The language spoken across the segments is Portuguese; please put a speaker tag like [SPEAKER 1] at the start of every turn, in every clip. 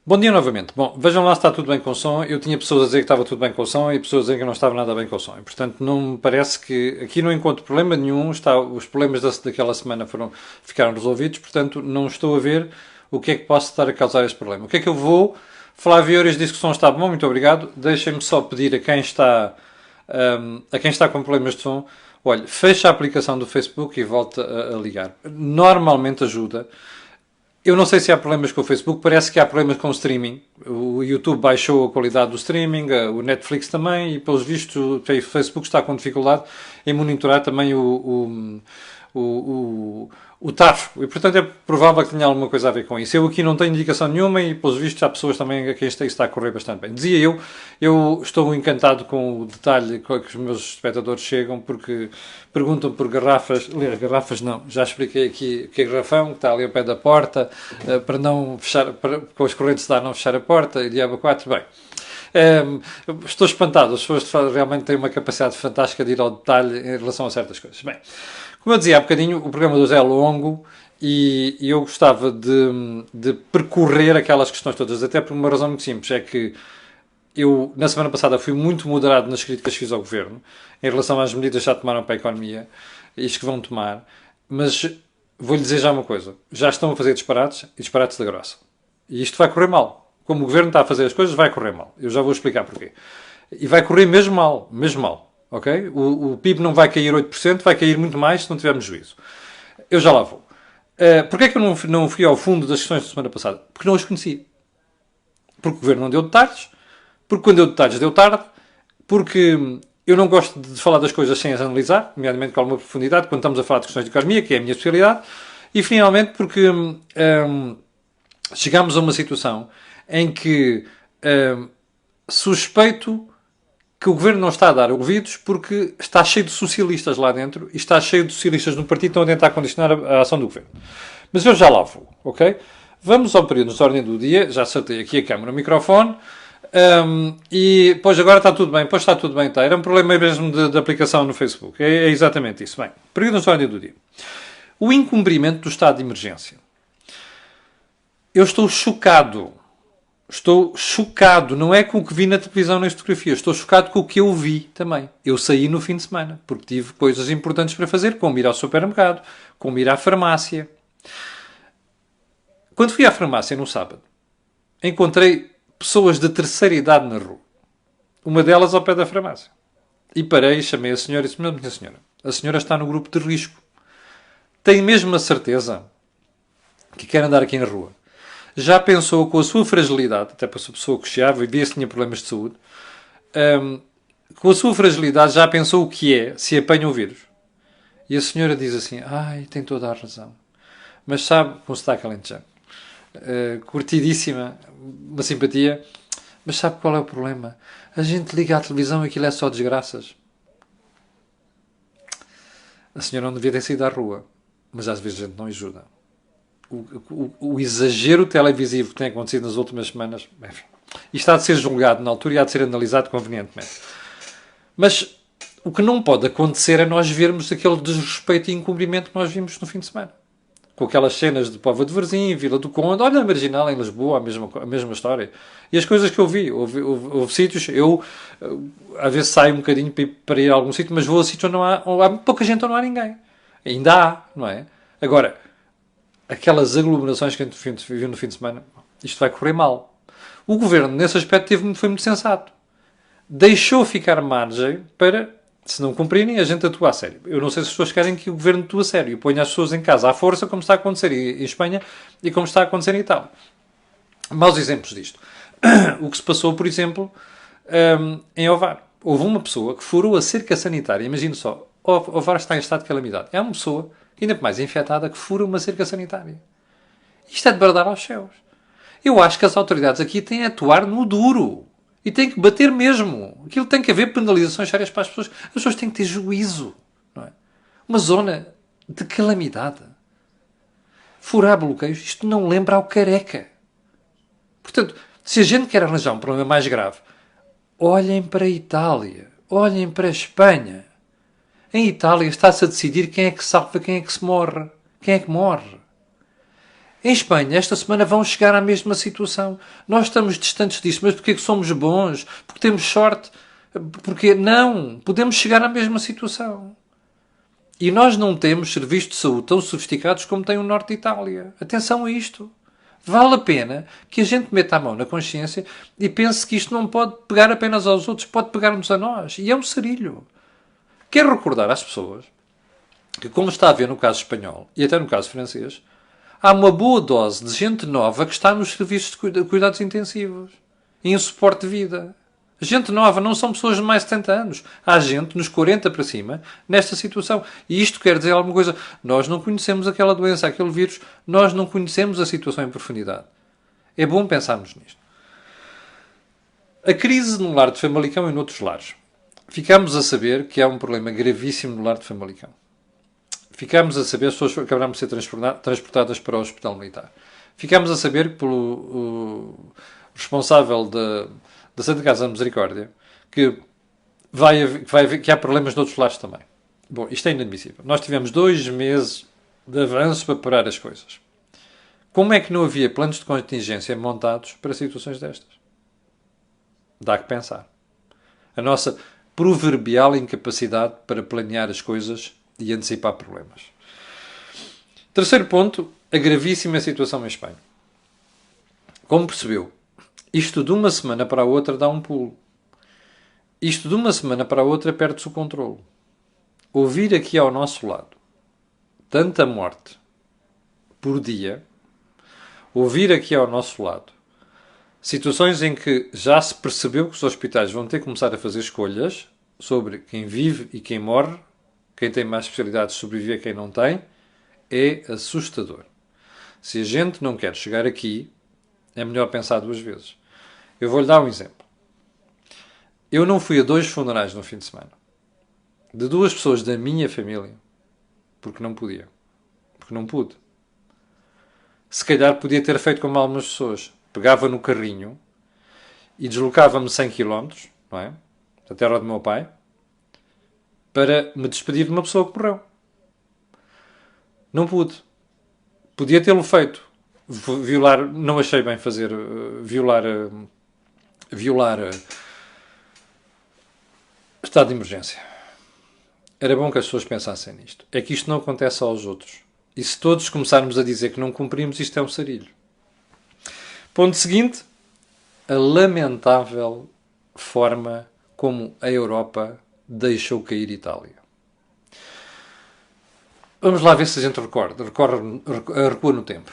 [SPEAKER 1] Bom dia novamente. Bom, vejam lá se está tudo bem com o som. Eu tinha pessoas a dizer que estava tudo bem com o som e pessoas a dizer que não estava nada bem com o som. E, portanto, não me parece que... Aqui não encontro problema nenhum. Os problemas daquela semana ficaram resolvidos. Portanto, não estou a ver o que é que possa estar a causar este problema. O que é que eu vou... Flávio Eures disse que o som está bom. Muito obrigado. Deixem-me só pedir a quem está com problemas de som, olha, fecha a aplicação do Facebook e volta a ligar. Normalmente ajuda. Eu não sei se há problemas com o Facebook, parece que há problemas com o streaming. O YouTube baixou a qualidade do streaming, o Netflix também, e pelos vistos o Facebook está com dificuldade em monitorar também o tráfego. E portanto é provável que tenha alguma coisa a ver com isso. Eu aqui não tenho indicação nenhuma e pelos vistos há pessoas também a quem isto está a correr bastante bem. Dizia eu estou encantado com o detalhe com que os meus espectadores chegam, porque perguntam por garrafas. Aliás, garrafas não, já expliquei aqui que é garrafão, que está ali ao pé da porta, para não fechar, com as correntes de ar não fechar a porta, e diabo 4, bem. Estou espantado, as pessoas realmente têm uma capacidade fantástica de ir ao detalhe em relação a certas coisas. Bem, como eu dizia há bocadinho, o programa do Zé é longo e eu gostava de percorrer aquelas questões todas, até por uma razão muito simples, é que eu, na semana passada, fui muito moderado nas críticas que fiz ao Governo em relação às medidas que já tomaram para a economia e as que vão tomar, mas vou-lhe dizer já uma coisa, já estão a fazer disparates e disparates da grossa. E isto vai correr mal. Como o Governo está a fazer as coisas, vai correr mal. Eu já vou explicar porquê. E vai correr mesmo mal. Ok? O PIB não vai cair 8%, vai cair muito mais se não tivermos juízo. Eu já lá vou. Porquê é que eu não fui ao fundo das questões da semana passada? Porque não as conheci. Porque o Governo não deu detalhes, porque quando deu detalhes deu tarde, porque eu não gosto de falar das coisas sem as analisar, nomeadamente com alguma profundidade, quando estamos a falar de questões de economia, que é a minha especialidade, e finalmente porque chegámos a uma situação em que suspeito que o Governo não está a dar ouvidos porque está cheio de socialistas lá dentro e está cheio de socialistas no partido que estão a tentar condicionar a ação do Governo. Mas eu já lá vou, ok? Vamos ao período de ordem do dia, já saltei aqui a câmera e o microfone, e pois agora está tudo bem, pois está tudo bem, está. Era um problema mesmo de aplicação no Facebook, é exatamente isso. Bem, período de ordem do dia. O incumprimento do estado de emergência. Eu estou chocado. Estou chocado, não é com o que vi na televisão nas fotografias, estou chocado com o que eu vi também. Eu saí no fim de semana, porque tive coisas importantes para fazer, como ir ao supermercado, como ir à farmácia. Quando fui à farmácia no sábado, encontrei pessoas de terceira idade na rua. Uma delas ao pé da farmácia. E parei, chamei a senhora e disse: minha senhora, a senhora está no grupo de risco. Tem mesmo a certeza que quer andar aqui na rua? Já pensou com a sua fragilidade, até para a pessoa cocheava e via se tinha problemas de saúde, com a sua fragilidade já pensou o que é se apanha o vírus? E a senhora diz assim: ai, tem toda a razão. Mas sabe, como está alentejano, curtidíssima, uma simpatia, mas sabe qual é o problema? A gente liga à televisão e aquilo é só desgraças. A senhora não devia ter saído à rua, mas às vezes a gente não ajuda. O exagero televisivo que tem acontecido nas últimas semanas, enfim, isto há de ser julgado na altura e há de ser analisado convenientemente. Mas o que não pode acontecer é nós vermos aquele desrespeito e incumprimento que nós vimos no fim de semana. Com aquelas cenas de Póvoa de Varzim, Vila do Conde, olha a Marginal em Lisboa, a mesma história. E as coisas que eu vi, houve sítios, eu às vezes saio um bocadinho para ir a algum sítio, mas vou a sítios onde há pouca gente ou não há ninguém. Ainda há, não é? Agora, aquelas aglomerações que a gente viu no fim de semana, isto vai correr mal. O Governo, nesse aspecto, foi muito sensato. Deixou ficar margem para, se não cumprirem, a gente atua a sério. Eu não sei se as pessoas querem que o Governo atua a sério e ponha as pessoas em casa à força, como está a acontecer em Espanha e como está a acontecer em Itália. Maus exemplos disto. O que se passou, por exemplo, em Ovar. Houve uma pessoa que furou a cerca sanitária. Imagine só, Ovar está em estado de calamidade. É uma pessoa, ainda mais infectada, que fura uma cerca sanitária. Isto é de bradar aos céus. Eu acho que as autoridades aqui têm a atuar no duro. E têm que bater mesmo. Aquilo tem que haver penalizações sérias para as pessoas. As pessoas têm que ter juízo. Não é? Uma zona de calamidade. Furar bloqueios, isto não lembra ao Careca. Portanto, se a gente quer arranjar um problema mais grave, olhem para a Itália. Olhem para a Espanha. Em Itália está-se a decidir quem é que salva, quem é que se morre. Quem é que morre. Em Espanha, esta semana vão chegar à mesma situação. Nós estamos distantes disso, mas porque é que somos bons? Porque temos sorte? Porque não, podemos chegar à mesma situação. E nós não temos serviços de saúde tão sofisticados como tem o norte de Itália. Atenção a isto. Vale a pena que a gente meta a mão na consciência e pense que isto não pode pegar apenas aos outros, pode pegar-nos a nós. E é um sarilho. Quero recordar às pessoas que, como está a ver no caso espanhol e até no caso francês, há uma boa dose de gente nova que está nos serviços de cuidados intensivos e em suporte de vida. Gente nova, não são pessoas de mais de 70 anos. Há gente nos 40 para cima nesta situação. E isto quer dizer alguma coisa. Nós não conhecemos aquela doença, aquele vírus. Nós não conhecemos a situação em profundidade. É bom pensarmos nisto. A crise no lar de Famalicão e noutros lares. Ficámos a saber que há um problema gravíssimo no lar de Famalicão. Ficámos a saber, as pessoas acabaram de ser transportadas para o Hospital Militar. Ficámos a saber pelo responsável da Santa Casa da Misericórdia que há problemas noutros lares também. Bom, isto é inadmissível. Nós tivemos 2 meses de avanço para parar as coisas. Como é que não havia planos de contingência montados para situações destas? Dá que pensar. A nossa proverbial incapacidade para planear as coisas e antecipar problemas. Terceiro ponto, a gravíssima situação em Espanha. Como percebeu, isto de uma semana para a outra dá um pulo. Isto de uma semana para a outra perde-se o controle. Ouvir aqui ao nosso lado tanta morte por dia, ouvir aqui ao nosso lado situações em que já se percebeu que os hospitais vão ter que começar a fazer escolhas sobre quem vive e quem morre, quem tem mais especialidades sobrevive a quem não tem, é assustador. Se a gente não quer chegar aqui, é melhor pensar 2 vezes. Eu vou-lhe dar um exemplo. Eu não fui a 2 funerais no fim de semana. De 2 pessoas da minha família. Porque não podia. Porque não pude. Se calhar podia ter feito como algumas pessoas. Pegava no carrinho e deslocava-me 100 km, não é? Da terra do meu pai, para me despedir de uma pessoa que morreu. Não pude. Podia tê-lo feito. Violar, não achei bem fazer, violar estado de emergência. Era bom que as pessoas pensassem nisto. É que isto não acontece aos outros. E se todos começarmos a dizer que não cumprimos, isto é um sarilho. Ponto seguinte, a lamentável forma como a Europa deixou cair Itália. Vamos lá ver se a gente recua no tempo.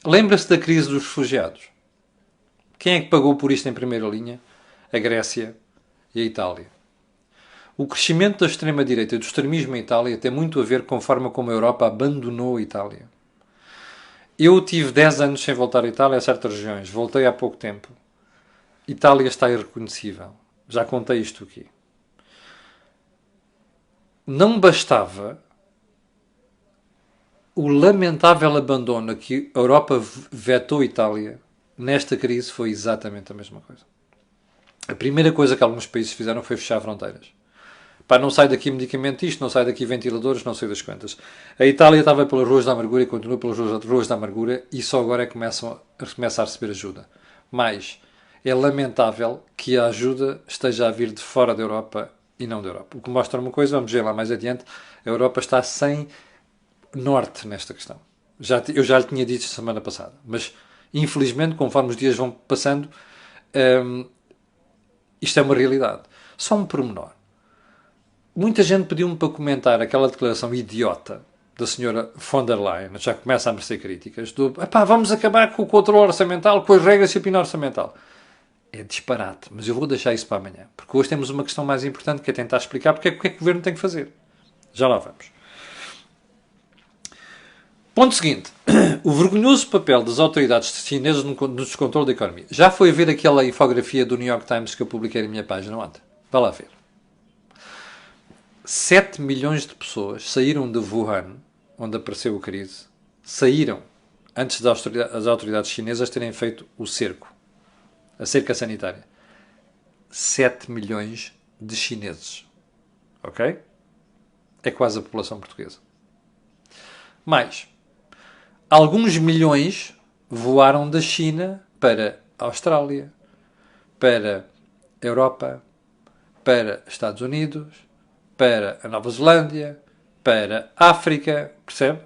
[SPEAKER 1] Lembra-se da crise dos refugiados? Quem é que pagou por isto em primeira linha? A Grécia e a Itália. O crescimento da extrema-direita e do extremismo em Itália tem muito a ver com a forma como a Europa abandonou a Itália. Eu tive 10 anos sem voltar à Itália a certas regiões. Voltei há pouco tempo. Itália está irreconhecível. Já contei isto aqui. Não bastava o lamentável abandono que a Europa vetou a Itália. Nesta crise foi exatamente a mesma coisa. A primeira coisa que alguns países fizeram foi fechar fronteiras. Pá, não sai daqui medicamento isto, não sai daqui ventiladores, não sei das quantas. A Itália estava pelas ruas da amargura e continua pelas ruas da amargura e só agora é que começa a receber ajuda. Mas é lamentável que a ajuda esteja a vir de fora da Europa e não da Europa. O que mostra uma coisa, vamos ver lá mais adiante, a Europa está sem norte nesta questão. Eu já lhe tinha dito semana passada, mas infelizmente, conforme os dias vão passando, isto é uma realidade. Só um pormenor. Muita gente pediu-me para comentar aquela declaração idiota da senhora von der Leyen, já começa a merecer críticas, do vamos acabar com o controle orçamental, com as regras de disciplina orçamental. É disparate, mas eu vou deixar isso para amanhã, porque hoje temos uma questão mais importante que é tentar explicar porque é que o governo tem que fazer. Já lá vamos. Ponto seguinte. O vergonhoso papel das autoridades chinesas no descontrole da economia. Já foi ver aquela infografia do New York Times que eu publiquei na minha página ontem? Vá lá ver. 7 milhões de pessoas saíram de Wuhan, onde apareceu a crise, saíram antes das autoridades chinesas terem feito o cerco, a cerca sanitária. 7 milhões de chineses. Ok? É quase a população portuguesa. Mais, alguns milhões voaram da China para a Austrália, para a Europa, para Estados Unidos, para a Nova Zelândia, para a África, percebe?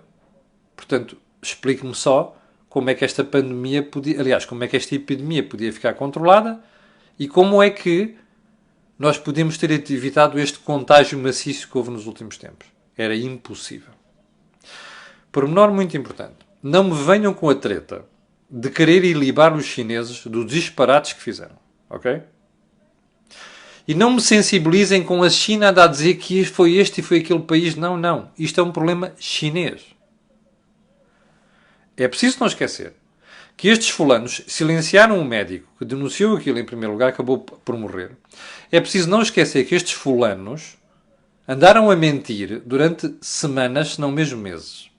[SPEAKER 1] Portanto, explique-me só como é que esta pandemia podia, aliás, como é que esta epidemia podia ficar controlada e como é que nós podíamos ter evitado este contágio maciço que houve nos últimos tempos. Era impossível. Pormenor muito importante. Não me venham com a treta de querer ilibar os chineses dos disparates que fizeram. Ok? E não me sensibilizem com a China a dizer que foi este e foi aquele país. Não, não. Isto é um problema chinês. É preciso não esquecer que estes fulanos silenciaram um médico que denunciou aquilo em primeiro lugar, acabou por morrer. É preciso não esquecer que estes fulanos andaram a mentir durante semanas, se não mesmo meses.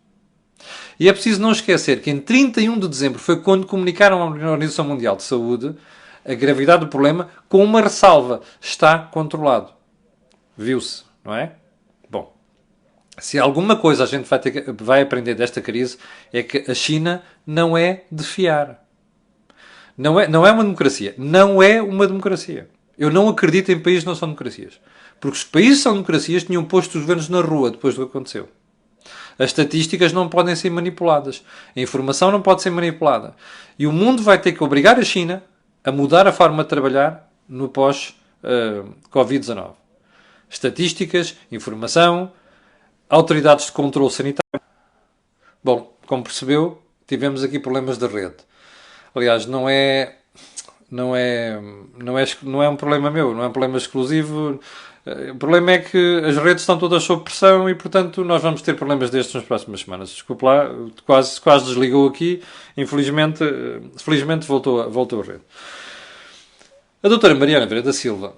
[SPEAKER 1] E é preciso não esquecer que em 31 de dezembro foi quando comunicaram à Organização Mundial de Saúde a gravidade do problema com uma ressalva. Está controlado. Viu-se, não é? Bom, se alguma coisa a gente vai aprender desta crise é que a China não é de fiar. Não é uma democracia. Não é uma democracia. Eu não acredito em países que não são democracias. Porque os países que são democracias tinham posto os governos na rua depois do que aconteceu. As estatísticas não podem ser manipuladas. A informação não pode ser manipulada. E o mundo vai ter que obrigar a China a mudar a forma de trabalhar no pós-Covid-19. Estatísticas, informação, autoridades de controle sanitário. Bom, como percebeu, tivemos aqui problemas de rede. Aliás, não é um problema meu, não é um problema exclusivo. O problema é que as redes estão todas sob pressão e, portanto, nós vamos ter problemas destes nas próximas semanas. Desculpe lá, quase desligou aqui. Felizmente voltou a rede. A doutora Mariana Vieira da Silva,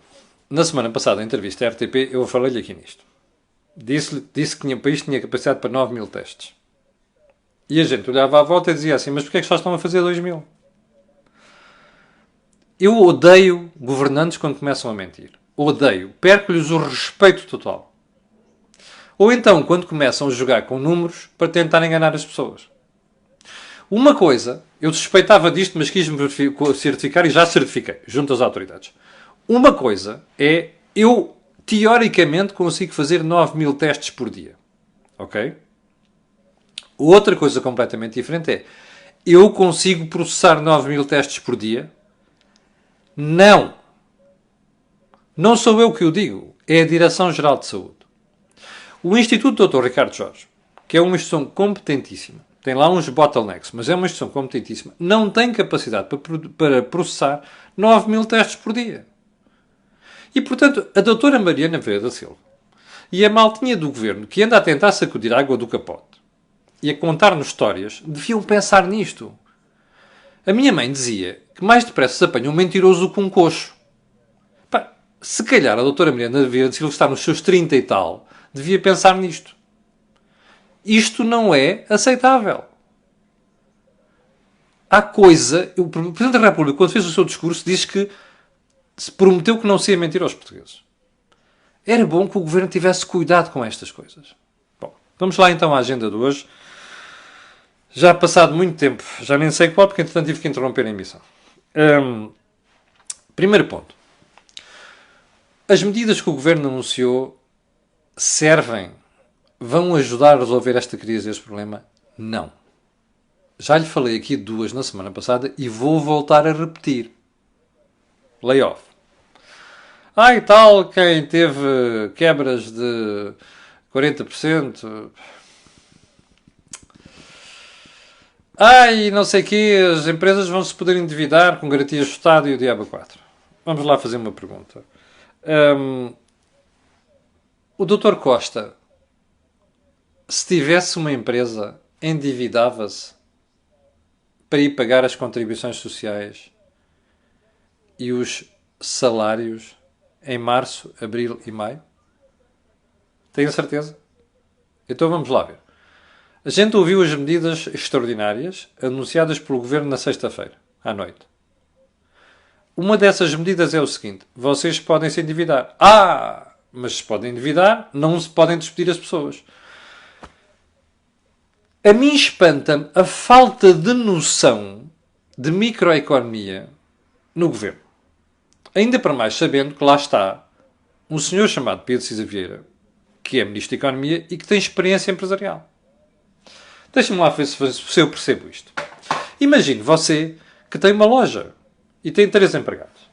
[SPEAKER 1] na semana passada, em entrevista à RTP, eu falei-lhe aqui nisto. Disse que o país tinha capacidade para 9 mil testes. E a gente olhava à volta e dizia assim, mas porquê é que só estão a fazer 2 mil? Eu odeio governantes quando começam a mentir. Odeio. Perco-lhes o respeito total. Ou então, quando começam a jogar com números para tentar enganar as pessoas. Uma coisa, eu suspeitava disto, mas quis-me certificar e já certifiquei, junto às autoridades. Uma coisa é, eu teoricamente consigo fazer 9 mil testes por dia. Ok? Outra coisa completamente diferente é, eu consigo processar 9 mil testes por dia? Não. Não sou eu que o digo. É a Direção-Geral de Saúde. O Instituto Dr. Ricardo Jorge, que é uma instituição competentíssima, tem lá uns bottlenecks, mas é uma instituição competentíssima, não tem capacidade para processar 9 mil testes por dia. E, portanto, a doutora Mariana Vieira da Silva e a maltinha do governo que anda a tentar sacudir a água do capote e a contar-nos histórias, deviam pensar nisto. A minha mãe dizia que mais depressa se apanha um mentiroso que um coxo. Pá, se calhar a doutora Mariana Vieira da Silva, que está nos seus 30 e tal, devia pensar nisto. Isto não é aceitável. Há coisa... O Presidente da República, quando fez o seu discurso, disse que se prometeu que não se ia mentir aos portugueses. Era bom que o governo tivesse cuidado com estas coisas. Bom, vamos lá então à agenda de hoje. Já ha passado muito tempo, já nem sei qual, porque entretanto tive que interromper a emissão. Primeiro ponto. As medidas que o governo anunciou vão ajudar a resolver esta crise e este problema? Não. Já lhe falei aqui 2 na semana passada e vou voltar a repetir. Layoff. E tal, quem teve quebras de 40%... e não sei o quê, as empresas vão se poder endividar com garantias do Estado e o diabo 4. Vamos lá fazer uma pergunta. O Dr. Costa, se tivesse uma empresa, endividava-se para ir pagar as contribuições sociais e os salários em março, abril e maio? Tenho certeza? Então vamos lá ver. A gente ouviu as medidas extraordinárias anunciadas pelo Governo na sexta-feira, à noite. Uma dessas medidas é o seguinte: vocês podem se endividar. Mas se podem endividar, não se podem despedir as pessoas. A mim espanta-me a falta de noção de microeconomia no governo. Ainda para mais sabendo que lá está um senhor chamado Pedro Cisa Vieira, que é Ministro da Economia e que tem experiência empresarial. Deixa-me lá ver se eu percebo isto. Imagine você que tem uma loja e tem 3 empregados.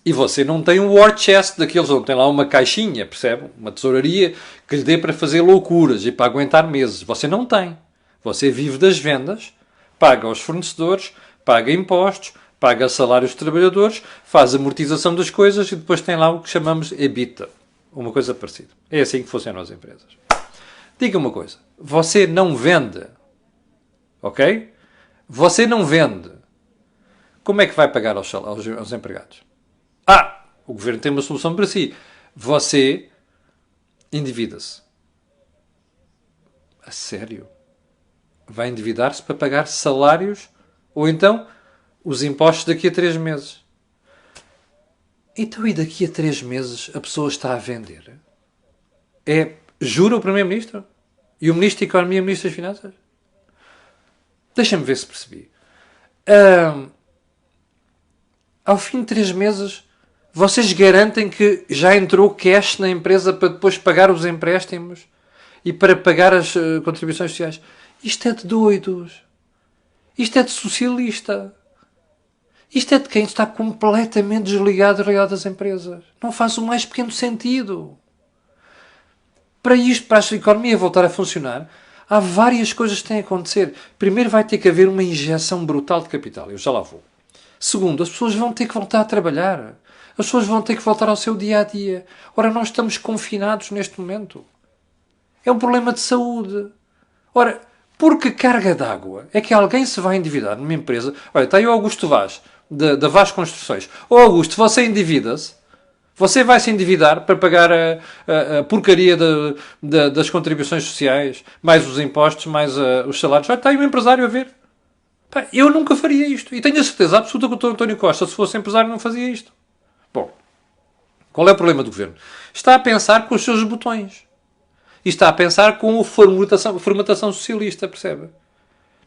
[SPEAKER 1] E você não tem um war chest daqueles onde tem lá uma caixinha, percebe? Uma tesouraria que lhe dê para fazer loucuras e para aguentar meses. Você não tem. Você vive das vendas, paga aos fornecedores, paga impostos, paga salários de trabalhadores, faz amortização das coisas e depois tem lá o que chamamos EBITDA. Uma coisa parecida. É assim que funcionam as empresas. Diga uma coisa. Você não vende. Ok? Você não vende. Como é que vai pagar aos empregados? O governo tem uma solução para si. Você endivida-se. A sério? Vai endividar-se para pagar salários ou então os impostos daqui a 3 meses. Então e daqui a 3 meses a pessoa está a vender? Jura o Primeiro-Ministro? E o Ministro da Economia e o Ministro das Finanças? Deixa-me ver se percebi. Ao fim de 3 meses, vocês garantem que já entrou cash na empresa para depois pagar os empréstimos e para pagar as contribuições sociais? Isto é de doidos. Isto é de socialista. Isto é de quem está completamente desligado da realidade das empresas. Não faz o mais pequeno sentido. Para isto, para a economia voltar a funcionar, há várias coisas que têm a acontecer. Primeiro vai ter que haver uma injeção brutal de capital. Eu já lá vou. Segundo, as pessoas vão ter que voltar a trabalhar. As pessoas vão ter que voltar ao seu dia-a-dia. Ora, nós estamos confinados neste momento. É um problema de saúde. Ora, por que carga d'água é que alguém se vai endividar numa empresa? Olha, está aí o Augusto Vaz, da Vaz Construções. Augusto, você endivida-se. Você vai se endividar para pagar a porcaria das contribuições sociais, mais os impostos, mais os salários. Olha, está aí o empresário a ver. Eu nunca faria isto. E tenho a certeza absoluta que o Dr. António Costa, se fosse empresário, não fazia isto. Bom, qual é o problema do governo? Está a pensar com os seus botões. E está a pensar com a formatação socialista, percebe?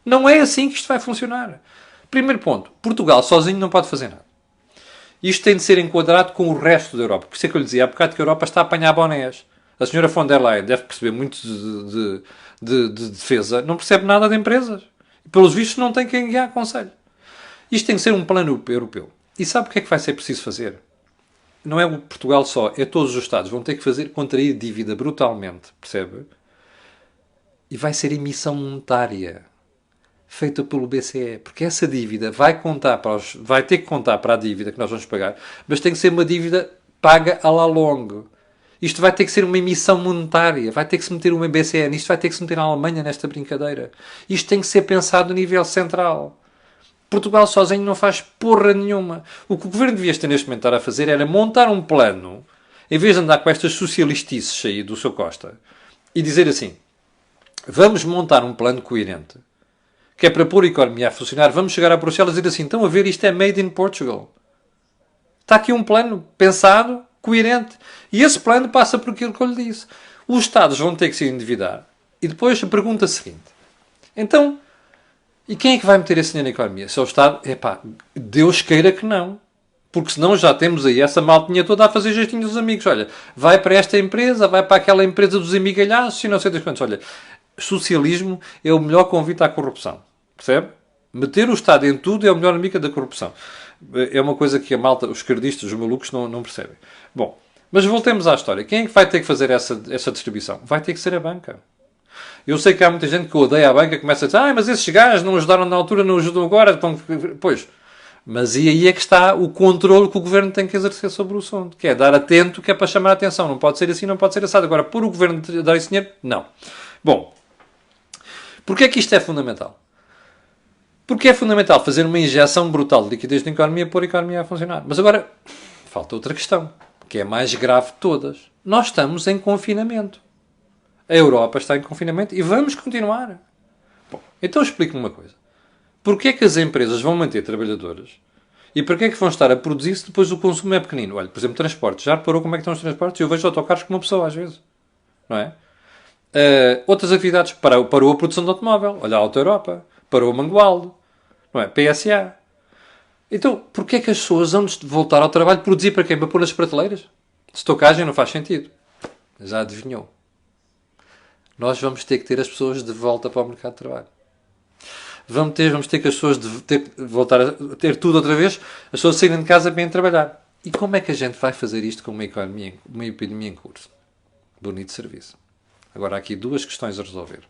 [SPEAKER 1] Não é assim que isto vai funcionar. Primeiro ponto. Portugal sozinho não pode fazer nada. Isto tem de ser enquadrado com o resto da Europa. Por isso é que eu lhe dizia há bocado que a Europa está a apanhar bonés. A senhora von der Leyen deve perceber muito de defesa. Não percebe nada de empresas. E, pelos vistos, não tem quem lhe aconselhe. Isto tem que ser um plano europeu. E sabe o que é que vai ser preciso fazer? Não é o Portugal só, é todos os Estados. Vão ter que contrair dívida brutalmente, percebe? E vai ser emissão monetária feita pelo BCE. Porque essa dívida vai ter que contar para a dívida que nós vamos pagar, mas tem que ser uma dívida paga à la longue. Isto vai ter que ser uma emissão monetária. Vai ter que se meter uma BCE nisto, vai ter que se meter a Alemanha nesta brincadeira. Isto tem que ser pensado a nível central. Portugal sozinho não faz porra nenhuma. O que o governo devia ter neste momento estar a fazer era montar um plano, em vez de andar com estas socialistices aí do Sr. Costa, e dizer assim, vamos montar um plano coerente, que é para pôr a economia a funcionar, vamos chegar a Bruxelas e dizer assim, estão a ver, isto é made in Portugal. Está aqui um plano pensado, coerente. E esse plano passa por aquilo que eu lhe disse. Os Estados vão ter que se endividar. E depois a pergunta seguinte. Então, e quem é que vai meter esse dinheiro na economia? Se é o Estado? Deus queira que não. Porque senão já temos aí essa maltinha toda a fazer jeitinho dos amigos. Olha, vai para esta empresa, vai para aquela empresa dos amigalhaços e não sei das quantas. Olha, socialismo é o melhor convite à corrupção. Percebe? Meter o Estado em tudo é o melhor amigo da corrupção. É uma coisa que a malta, os esquerdistas, os malucos, não percebem. Bom, mas voltemos à história. Quem é que vai ter que fazer essa distribuição? Vai ter que ser a banca. Eu sei que há muita gente que odeia a banca e começa a dizer mas esses gajos não ajudaram na altura, não ajudam agora. Pois, mas e aí é que está o controle que o governo tem que exercer sobre o assunto. Que é dar atento, que é para chamar a atenção. Não pode ser assim, não pode ser assado. Agora, por o governo dar esse dinheiro, não. Bom, porquê é que isto é fundamental? Porque é fundamental fazer uma injeção brutal de liquidez na economia e pôr a economia a funcionar. Mas agora, falta outra questão, que é a mais grave de todas. Nós estamos em confinamento. A Europa está em confinamento e vamos continuar. Bom, então explique-me uma coisa. Porquê é que as empresas vão manter trabalhadores e porquê é que vão estar a produzir se depois o consumo é pequenino? Olha, por exemplo, transportes. Já reparou como é que estão os transportes? Eu vejo autocarros com uma pessoa às vezes. Não é? Outras atividades, parou a produção de automóvel. Olha a Auto Europa, parou a Mangualdo, não é? PSA. Então, porquê é que as pessoas, antes de voltar ao trabalho, produzir para quem? Para pôr nas prateleiras? Estocagem não faz sentido. Já adivinhou. Nós vamos ter que ter as pessoas de volta para o mercado de trabalho. Vamos ter que as pessoas voltar a ter tudo outra vez, as pessoas saírem de casa para ir trabalhar. E como é que a gente vai fazer isto com uma epidemia em curso? Bonito serviço. Agora há aqui duas questões a resolver.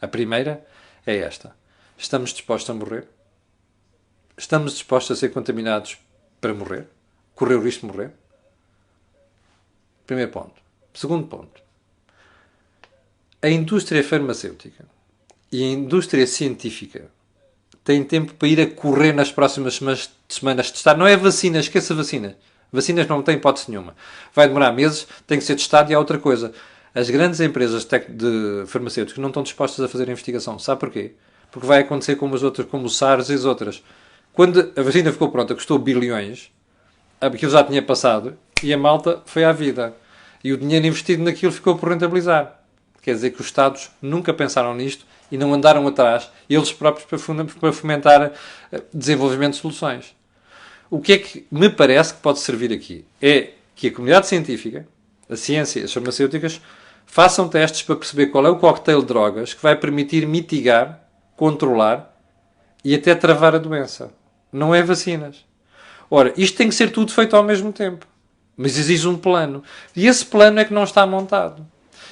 [SPEAKER 1] A primeira é esta. Estamos dispostos a morrer? Estamos dispostos a ser contaminados para morrer? Correr o risco de morrer? Primeiro ponto. Segundo ponto. A indústria farmacêutica e a indústria científica têm tempo para ir a correr nas próximas semanas de testar. Não é vacinas, esqueça vacinas. Vacinas não têm hipótese nenhuma. Vai demorar meses, tem que ser testado e há outra coisa. As grandes empresas de farmacêuticos não estão dispostas a fazer a investigação. Sabe porquê? Porque vai acontecer como as outras, como o SARS e as outras. Quando a vacina ficou pronta, custou bilhões, aquilo já tinha passado e a malta foi à vida. E o dinheiro investido naquilo ficou por rentabilizar. Quer dizer que os Estados nunca pensaram nisto e não andaram atrás, eles próprios, para fomentar desenvolvimento de soluções. O que é que me parece que pode servir aqui? É que a comunidade científica, a ciência e as farmacêuticas, façam testes para perceber qual é o cocktail de drogas que vai permitir mitigar, controlar e até travar a doença. Não é vacinas. Ora, isto tem que ser tudo feito ao mesmo tempo. Mas exige um plano. E esse plano é que não está montado.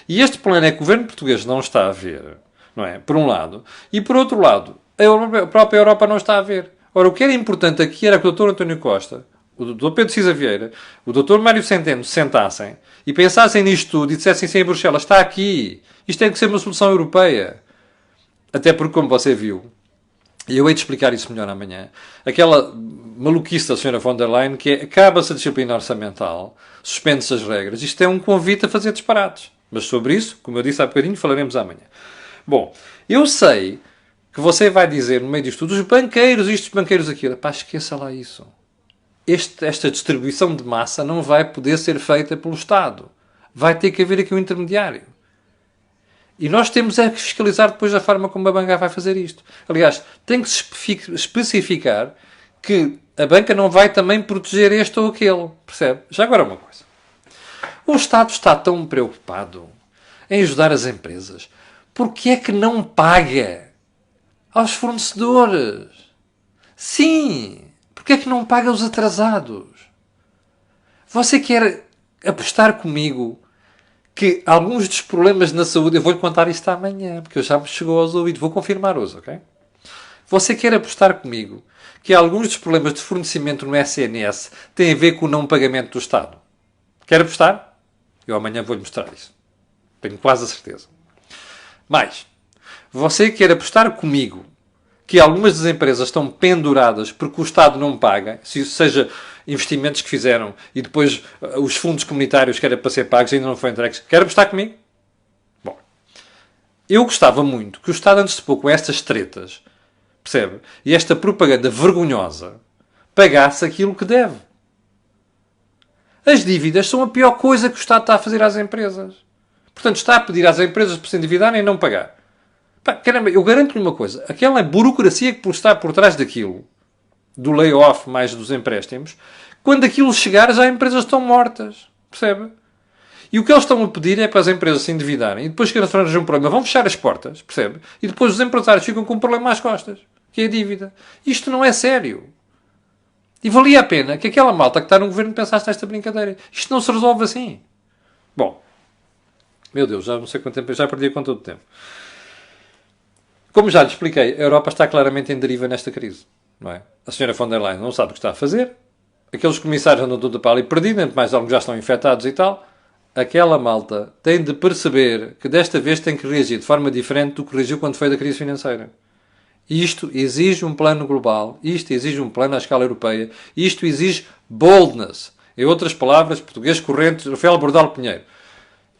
[SPEAKER 1] E este plano é que o governo português não está a ver, não é? Por um lado. E por outro lado, a própria Europa não está a ver. Ora, o que era importante aqui era que o Dr. António Costa, o Dr. Pedro Cisa Vieira, o Dr. Mário Centeno se sentassem e pensassem nisto tudo e dissessem assim em Bruxelas, está aqui, isto tem que ser uma solução europeia. Até porque, como você viu, e eu hei de explicar isso melhor amanhã, aquela maluquice da Sra. von der Leyen que acaba-se a disciplina orçamental, suspende-se as regras, isto é um convite a fazer disparates. Mas sobre isso, como eu disse há bocadinho, falaremos amanhã. Bom, eu sei que você vai dizer no meio disto tudo, os banqueiros, isto, os banqueiros, aquilo. Pá, esqueça lá isso. Esta distribuição de massa não vai poder ser feita pelo Estado. Vai ter que haver aqui um intermediário. E nós temos é que fiscalizar depois a forma como a banca vai fazer isto. Aliás, tem que se especificar que a banca não vai também proteger este ou aquele. Percebe? Já agora uma coisa. O Estado está tão preocupado em ajudar as empresas. Porquê é que não paga aos fornecedores? Sim. Porquê é que não paga aos atrasados? Você quer apostar comigo que alguns dos problemas na saúde... Eu vou-lhe contar isto amanhã, porque já me chegou aos ouvidos. Vou confirmar hoje, ok? Você quer apostar comigo que alguns dos problemas de fornecimento no SNS têm a ver com o não pagamento do Estado? Quer apostar? Eu amanhã vou-lhe mostrar isso. Tenho quase a certeza. Mas, você quer apostar comigo que algumas das empresas estão penduradas porque o Estado não paga, seja investimentos que fizeram e depois os fundos comunitários que era para ser pagos ainda não foram entregues. Quer apostar comigo? Bom, eu gostava muito que o Estado, antes de pôr com estas tretas, percebe? E esta propaganda vergonhosa, pagasse aquilo que deve. As dívidas são a pior coisa que o Estado está a fazer às empresas. Portanto, está a pedir às empresas para se endividarem e não pagar. Pá, caramba, eu garanto-lhe uma coisa. Aquela burocracia que está por trás daquilo, do layoff mais dos empréstimos, quando aquilo chegar, já as empresas estão mortas. Percebe? E o que eles estão a pedir é para as empresas se endividarem e depois que eles arranjam um problema, vão fechar as portas. Percebe? E depois os empresários ficam com um problema às costas, que é a dívida. Isto não é sério. E valia a pena que aquela malta que está no governo pensasse nesta brincadeira. Isto não se resolve assim. Bom, meu Deus, já não sei quanto tempo, já perdi a conta do tempo. Como já lhe expliquei, a Europa está claramente em deriva nesta crise. Não é? A senhora von der Leyen não sabe o que está a fazer. Aqueles comissários andam tudo para ali perdidos, entre mais alguns já estão infectados e tal. Aquela malta tem de perceber que desta vez tem que reagir de forma diferente do que reagiu quando foi da crise financeira. Isto exige um plano global, isto exige um plano à escala europeia, isto exige boldness. Em outras palavras, português corrente, Rafael Bordal Pinheiro.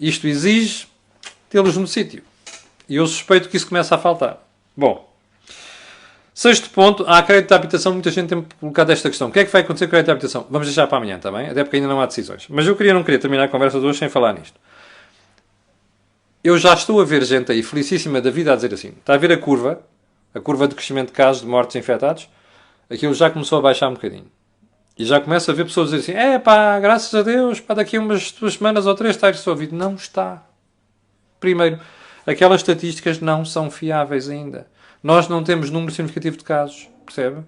[SPEAKER 1] Isto exige tê-los no sítio. E eu suspeito que isso começa a faltar. Bom, sexto ponto, há crédito de habitação. Muita gente tem colocado esta questão. O que é que vai acontecer com o crédito de habitação? Vamos deixar para amanhã também, até porque ainda não há decisões. Mas eu não queria terminar a conversa de hoje sem falar nisto. eu já estou a ver gente aí felicíssima da vida a dizer assim, está a ver a curva de crescimento de casos, de mortes infectados, aquilo já começou a baixar um bocadinho. E já começo a ver pessoas dizer assim, pá, graças a Deus, pá, daqui a umas 2 semanas ou 3 está resolvido. Não está. Primeiro, aquelas estatísticas não são fiáveis ainda. Nós não temos número significativo de casos, percebe?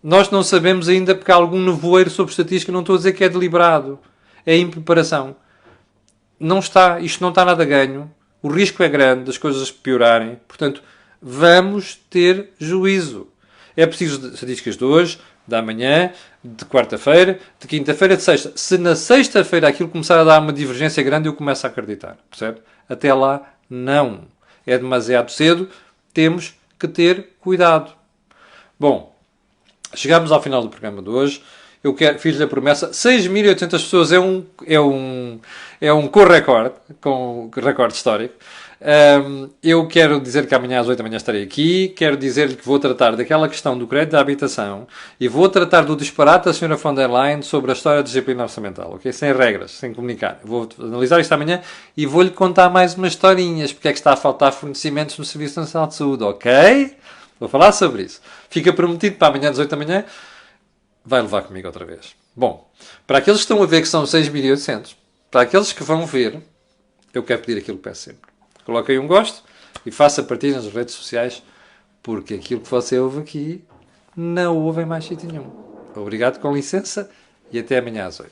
[SPEAKER 1] Nós não sabemos ainda porque há algum nevoeiro sobre estatística, não estou a dizer que é deliberado, é impreparação. Não está, isto não está nada ganho, o risco é grande das coisas piorarem, portanto, vamos ter juízo. É preciso estatísticas de hoje, de amanhã, de quarta-feira, de quinta-feira, de sexta. Se na sexta-feira aquilo começar a dar uma divergência grande, eu começo a acreditar, percebe? Até lá, não. É demasiado cedo, temos que ter cuidado. Bom, chegamos ao final do programa de hoje. Fiz-lhe a promessa. 6.800 pessoas é um recorde histórico. Eu quero dizer que amanhã às 8 da manhã estarei aqui. Quero dizer-lhe que vou tratar daquela questão do crédito da habitação e vou tratar do disparate da Sra. von der Leyen sobre a história da disciplina orçamental, ok? Sem regras, sem comunicar. Vou analisar isto amanhã e vou-lhe contar mais umas historinhas, porque é que está a faltar fornecimentos no Serviço Nacional de Saúde, ok? Vou falar sobre isso. Fica prometido para amanhã às 8 da manhã. Vai levar comigo outra vez. Bom, para aqueles que estão a ver que são 6.800, para aqueles que vão ver, eu quero pedir aquilo que peço sempre. Coloque aí um gosto e faça partilha nas redes sociais, porque aquilo que você ouve aqui não ouve em mais sítio nenhum. Obrigado, com licença, e até amanhã às 8.